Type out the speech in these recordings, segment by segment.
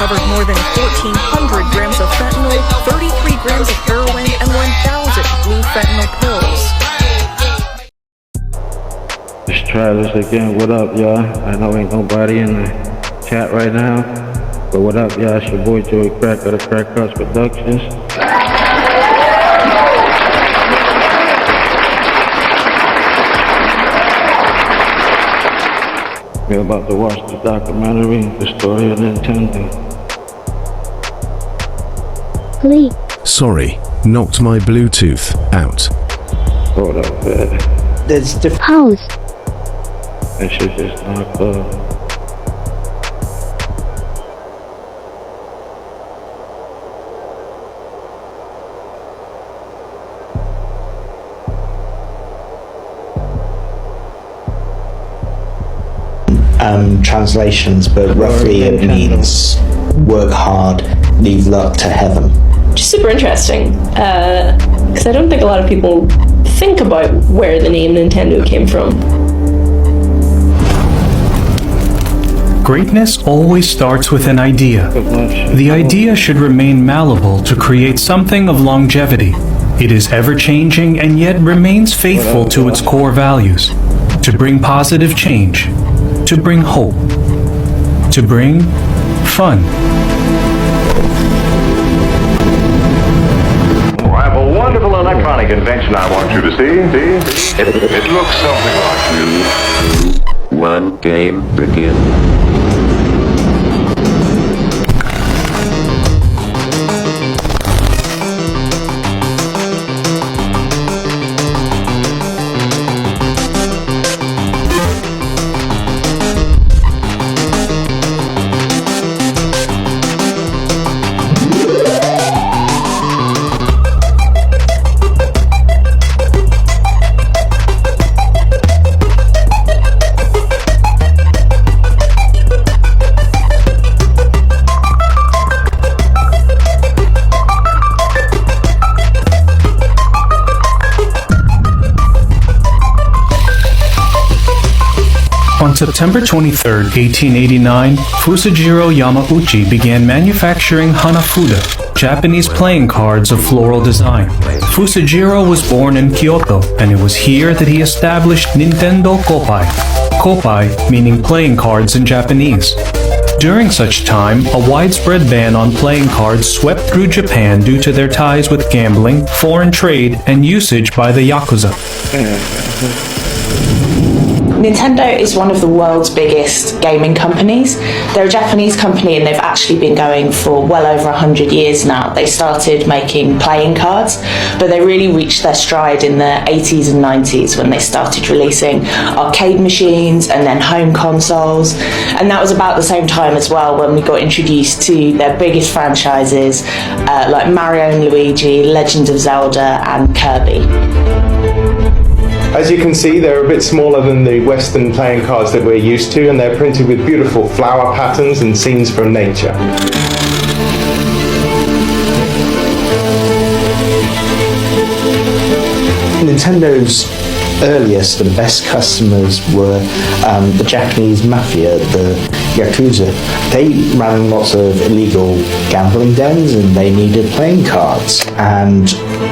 discovered more than 1,400 grams of fentanyl, 33 grams of heroin, and 1,000 blue fentanyl pills. Let's try this again. What up, y'all? I know ain't nobody in the chat right now, but what up, y'all? It's your boy Joey Crack of the Crack House Productions. We're about to watch the documentary, The Story of Nintendo. Please. Sorry, knocked my Bluetooth out. Hold up, man. There's different house. That shit just knocked up. Translations, but roughly it means work hard, leave luck to heaven. Which is super interesting, because I don't think a lot of people think about where the name Nintendo came from. Greatness always starts with an idea. The idea should remain malleable to create something of longevity. It is ever-changing and yet remains faithful to its core values. To bring positive change. To bring hope. To bring fun. I have a wonderful electronic invention I want you to see. It looks something like 1 game begin. On September 23, 1889, Fusajiro Yamauchi began manufacturing Hanafuda, Japanese playing cards of floral design. Fusajiro was born in Kyoto, and it was here that he established Nintendo Koppai. Koppai meaning playing cards in Japanese. During such time, a widespread ban on playing cards swept through Japan due to their ties with gambling, foreign trade, and usage by the Yakuza. Nintendo is one of the world's biggest gaming companies. They're a Japanese company and they've actually been going for well over 100 years now. They started making playing cards, but they really reached their stride in the 80s and 90s when they started releasing arcade machines and then home consoles. And that was about the same time as well when we got introduced to their biggest franchises like Mario and Luigi, Legend of Zelda and Kirby. As you can see, they're a bit smaller than the Western playing cards that we're used to, and they're printed with beautiful flower patterns and scenes from nature. Nintendo's earliest and best customers were the Japanese mafia, the Yakuza. They ran lots of illegal gambling dens and they needed playing cards. And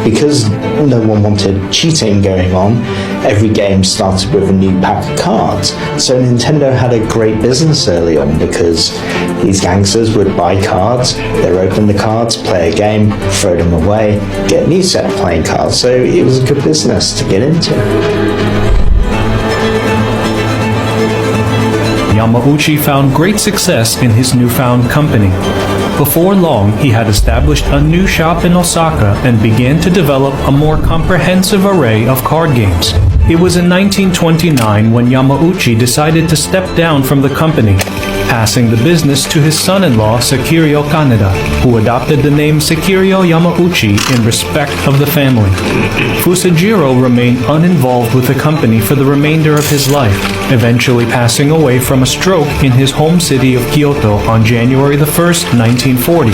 because no one wanted cheating going on, every game started with a new pack of cards. So Nintendo had a great business early on because these gangsters would buy cards, they'd open the cards, play a game, throw them away, get a new set of playing cards. So it was a good business to get into. Yamauchi found great success in his newfound company. Before long, he had established a new shop in Osaka and began to develop a more comprehensive array of card games. It was in 1929 when Yamauchi decided to step down from the company, passing the business to his son-in-law Sekirio Kaneda, who adopted the name Sekirio Yamauchi in respect of the family. Fusajiro remained uninvolved with the company for the remainder of his life, eventually passing away from a stroke in his home city of Kyoto on January 1, 1940.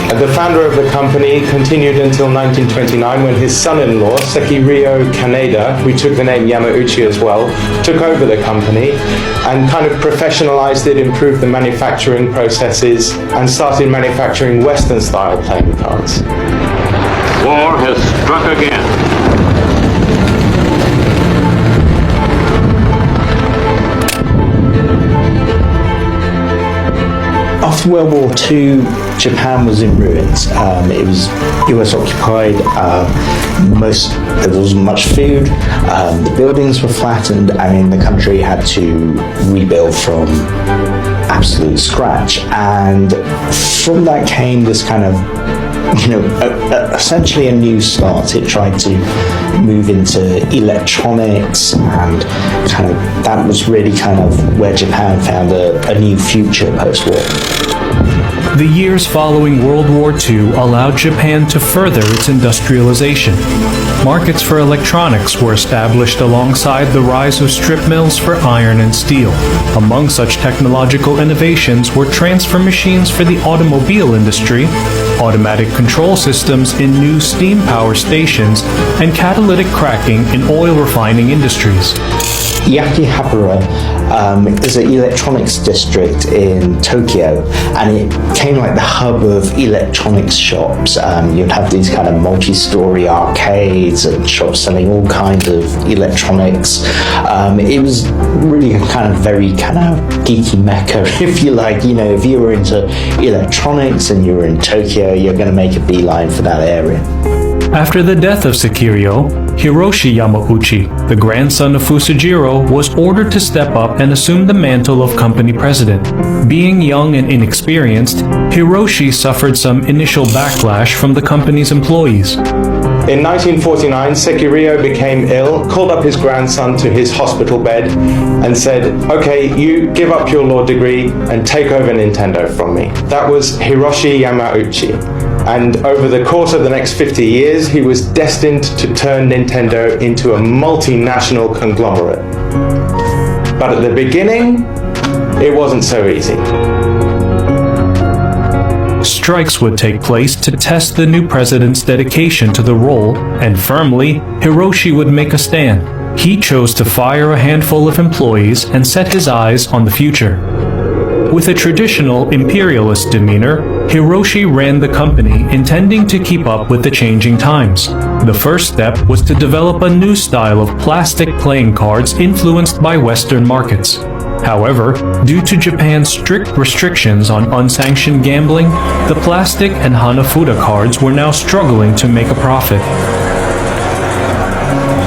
The founder of the company continued until 1929 when his son-in-law, Sekiryo Kaneda, who took the name Yamauchi as well, took over the company and kind of professionalized it, improved the manufacturing processes, and started manufacturing Western-style playing cards. War has struck again. After World War II, Japan was in ruins. It was US occupied. There wasn't much food. The buildings were flattened. I mean, the country had to rebuild from absolute scratch. And from that came this kind of, essentially a new start. It tried to move into electronics, and kind of that was really kind of where Japan found a new future post-war. The years following World War II allowed Japan to further its industrialization. Markets for electronics were established alongside the rise of strip mills for iron and steel. Among such technological innovations were transfer machines for the automobile industry, automatic control systems in new steam power stations, and catalytic cracking in oil refining industries. Yakihabara is an electronics district in Tokyo, and it became like the hub of electronics shops. You'd have these kind of multi-story arcades and shops selling all kinds of electronics. It was really a kind of very kind of geeky mecca, if you like. If you were into electronics and you were in Tokyo, you're going to make a beeline for that area. After the death of Sekiryo, Hiroshi Yamauchi, the grandson of Fusajiro, was ordered to step up and assume the mantle of company president. Being young and inexperienced, Hiroshi suffered some initial backlash from the company's employees. In 1949, Sekiryo became ill, called up his grandson to his hospital bed and said, "Okay, you give up your law degree and take over Nintendo from me." That was Hiroshi Yamauchi. And over the course of the next 50 years, he was destined to turn Nintendo into a multinational conglomerate. But at the beginning, it wasn't so easy. Strikes would take place to test the new president's dedication to the role, and firmly, Hiroshi would make a stand. He chose to fire a handful of employees and set his eyes on the future. With a traditional imperialist demeanor, Hiroshi ran the company intending to keep up with the changing times. The first step was to develop a new style of plastic playing cards influenced by Western markets. However, due to Japan's strict restrictions on unsanctioned gambling, the plastic and Hanafuda cards were now struggling to make a profit.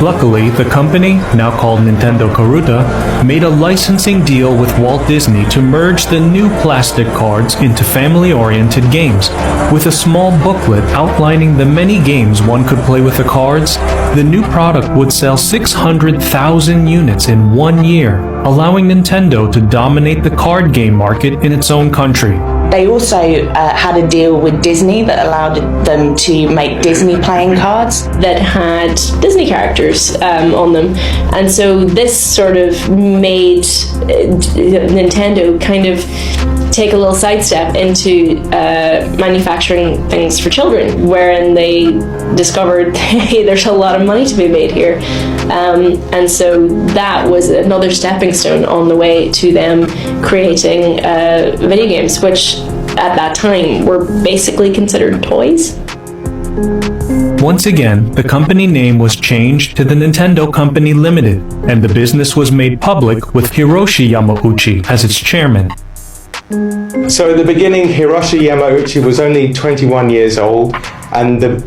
Luckily, the company, now called Nintendo Karuta, made a licensing deal with Walt Disney to merge the new plastic cards into family-oriented games. With a small booklet outlining the many games one could play with the cards, the new product would sell 600,000 units in 1 year, allowing Nintendo to dominate the card game market in its own country. They also had a deal with Disney that allowed them to make Disney playing cards that had Disney characters on them. And so this sort of made Nintendo kind of take a little sidestep into manufacturing things for children, wherein they discovered, hey, there's a lot of money to be made here. And so that was another stepping stone on the way to them creating video games, which at that time were basically considered toys. Once again, the company name was changed to the Nintendo Company Limited, and the business was made public with Hiroshi Yamauchi as its chairman. So at the beginning, Hiroshi Yamauchi was only 21 years old, and the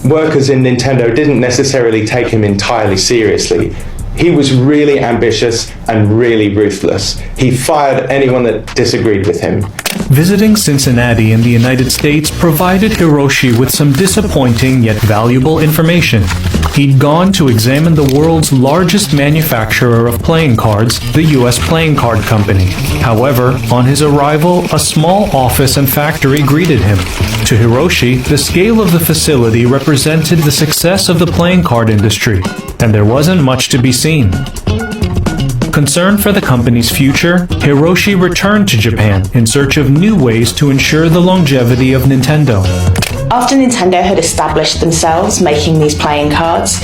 workers in Nintendo didn't necessarily take him entirely seriously. He was really ambitious and really ruthless. He fired anyone that disagreed with him. Visiting Cincinnati in the United States provided Hiroshi with some disappointing yet valuable information. He'd gone to examine the world's largest manufacturer of playing cards, the US Playing Card Company. However, on his arrival, a small office and factory greeted him. To Hiroshi, the scale of the facility represented the success of the playing card industry, and there wasn't much to be seen. Concerned for the company's future, Hiroshi returned to Japan in search of new ways to ensure the longevity of Nintendo. After Nintendo had established themselves making these playing cards,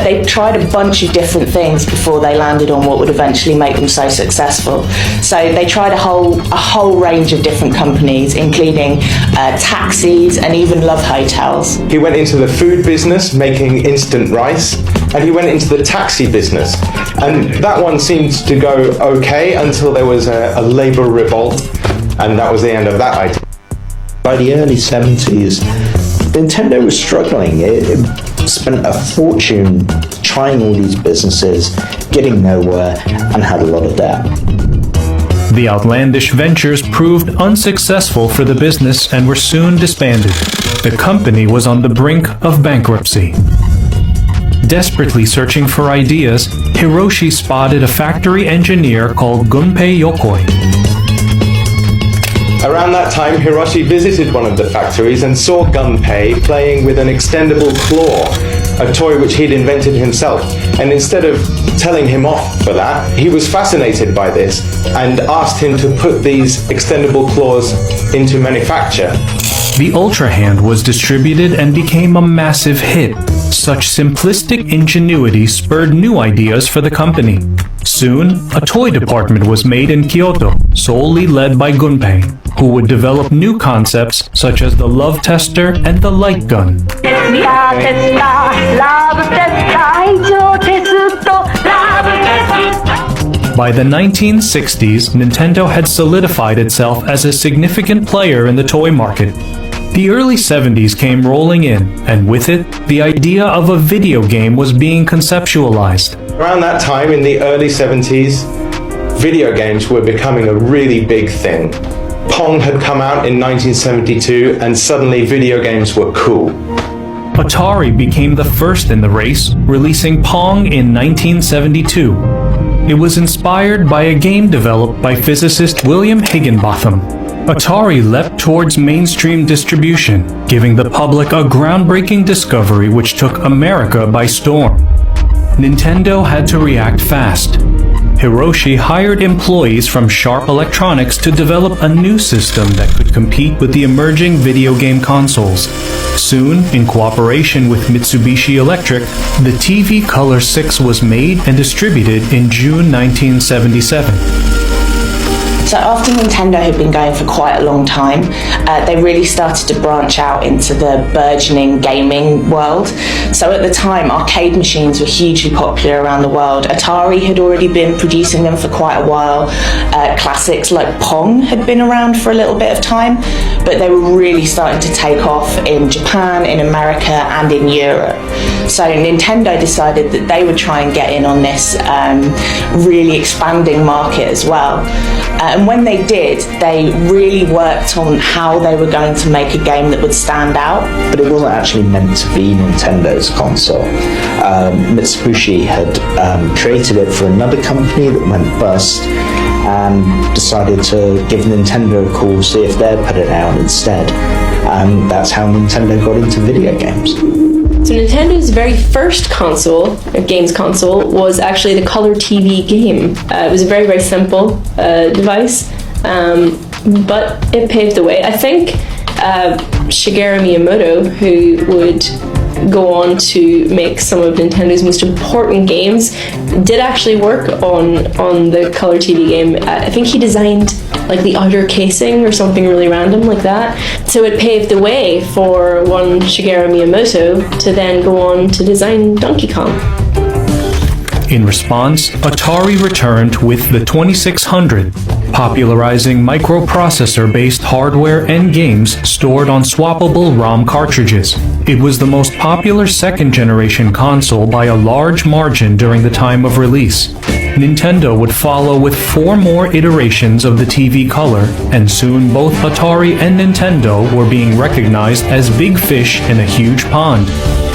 they tried a bunch of different things before they landed on what would eventually make them so successful. So they tried a whole range of different companies, including taxis and even love hotels. He went into the food business, making instant rice, and he went into the taxi business. And that one seemed to go okay until there was a labour revolt, and that was the end of that item. By the early 70s, Nintendo was struggling. It spent a fortune trying all these businesses, getting nowhere, and had a lot of debt. The outlandish ventures proved unsuccessful for the business and were soon disbanded. The company was on the brink of bankruptcy. Desperately searching for ideas, Hiroshi spotted a factory engineer called Gunpei Yokoi. Around that time, Hiroshi visited one of the factories and saw Gunpei playing with an extendable claw, a toy which he'd invented himself. And instead of telling him off for that, he was fascinated by this and asked him to put these extendable claws into manufacture. The Ultra Hand was distributed and became a massive hit. Such simplistic ingenuity spurred new ideas for the company. Soon, a toy department was made in Kyoto, solely led by Gunpei, who would develop new concepts such as the love tester and the light gun. By the 1960s, Nintendo had solidified itself as a significant player in the toy market. The early 70s came rolling in, and with it, the idea of a video game was being conceptualized. Around that time, in the early 70s, video games were becoming a really big thing. Pong had come out in 1972, and suddenly video games were cool. Atari became the first in the race, releasing Pong in 1972. It was inspired by a game developed by physicist William Higginbotham. Atari leapt towards mainstream distribution, giving the public a groundbreaking discovery which took America by storm. Nintendo had to react fast. Hiroshi hired employees from Sharp Electronics to develop a new system that could compete with the emerging video game consoles. Soon, in cooperation with Mitsubishi Electric, the TV Color 6 was made and distributed in June 1977. So after Nintendo had been going for quite a long time, they really started to branch out into the burgeoning gaming world. So at the time, arcade machines were hugely popular around the world. Atari had already been producing them for quite a while. Classics like Pong had been around for a little bit of time, but they were really starting to take off in Japan, in America, and in Europe. So Nintendo decided that they would try and get in on this really expanding market as well. And when they did, they really worked on how they were going to make a game that would stand out. But it wasn't actually meant to be Nintendo's console. Mitsubishi had created it for another company that went bust and decided to give Nintendo a call, see if they'd put it out instead. And that's how Nintendo got into video games. So Nintendo's very first console, games console, was actually the Color TV game. It was a very, very simple device, but it paved the way. I think Shigeru Miyamoto, who would go on to make some of Nintendo's most important games, did actually work on the Color TV game. I think he designed like the outer casing or something really random like that. So it paved the way for one Shigeru Miyamoto to then go on to design Donkey Kong. In response, Atari returned with the 2600, popularizing microprocessor-based hardware and games stored on swappable ROM cartridges. It was the most popular second-generation console by a large margin during the time of release. Nintendo would follow with 4 more iterations of the TV Color, and soon both Atari and Nintendo were being recognized as big fish in a huge pond.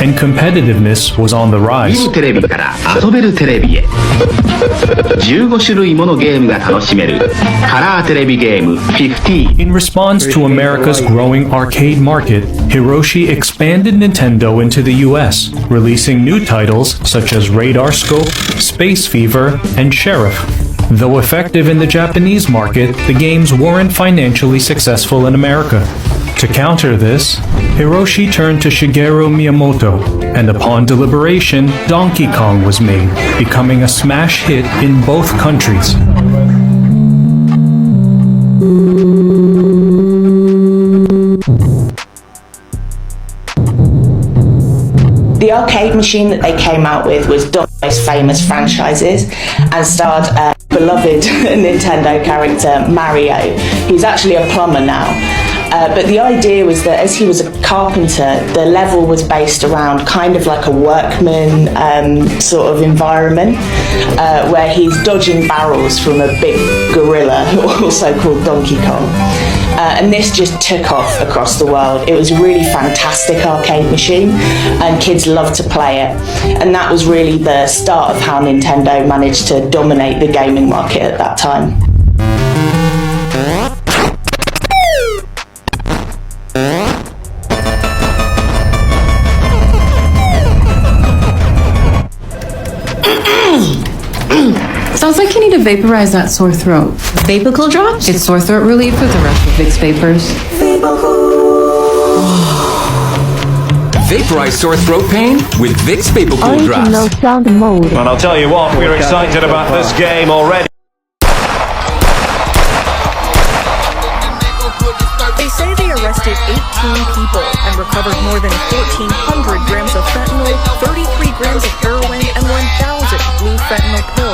and competitiveness was on the rise. 見るテレビから遊べるテレビへ15種類ものゲームが楽しめるカラーテレビゲーム50 In response to America's growing arcade market, Hiroshi expanded Nintendo into the US, releasing new titles such as Radar Scope, Space Fever, and Sheriff. Though effective in the Japanese market, the games weren't financially successful in America. To counter this, Hiroshi turned to Shigeru Miyamoto, and upon deliberation, Donkey Kong was made, becoming a smash hit in both countries. The arcade machine that they came out with was one of the most famous franchises and starred beloved Nintendo character Mario. He's actually a plumber now. But the idea was that as he was a carpenter, the level was based around kind of like a workman sort of environment where he's dodging barrels from a big gorilla, also called Donkey Kong. And this just took off across the world. It was a really fantastic arcade machine and kids loved to play it. And that was really the start of how Nintendo managed to dominate the gaming market at that time. Sounds like you need to vaporize that sore throat. Vapical drops? It's sore throat relief with the rest of Vicks Vapors. Vaporize sore throat pain with Vicks Vapocool drops. Original sound mode. And I'll tell you what, we're excited about this game already. They say they arrested 18 people and recovered more than 1,400 grams of fentanyl, 33 grams of heroin, and 1,000 blue fentanyl pills.